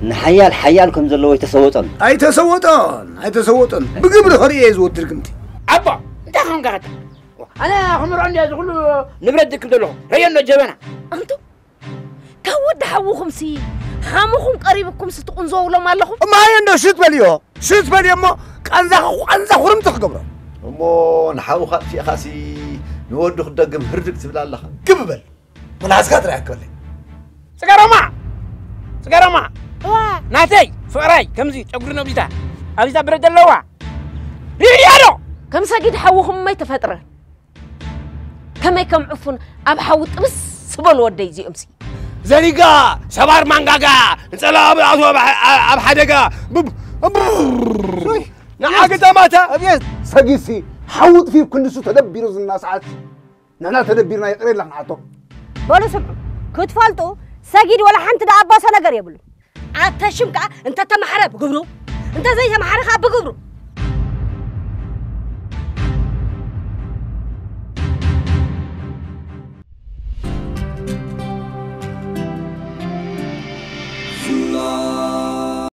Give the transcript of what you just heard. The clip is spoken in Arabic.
نحيال حيالكم زلوا يتسوطن أي تسوطن بقبل خريه يزود تركمتي أبا أنت هم قاعد أنا هم راني أقول نبردك دلهم هي النجبنا أنتم كود حوكم سي خامكم قريبكم ستقون زولو مالكم ما يندو شت بليو ما كنزا خرم تخقبرو أمو نحاو في خاسي نودو خدقم هردك تبلا الله قبل مناسكات رايك ولي سكرما ناتي فراي كمزي تقولنا بيتا أبيتا برد اللوا ريالو كم ساقيد حوكم ما يتفتره كم يكم عفون أبحوط بس سبل ودي زي أمسي زريقا سبار مانغاقا نسألا أب حدقا نعاقتا ماتا أبيت ساقيسي حوط فيه كندسو تدبيرو زنا ساعات نحنا تدبيرنا يقرين لك نعطو بولو سمعوا كتفالتو ساقيد ولا حنت دا أباسا نقر يبلو عاد تشمكا انت تمحرب قبرو انت زي تمحرخ بقبرو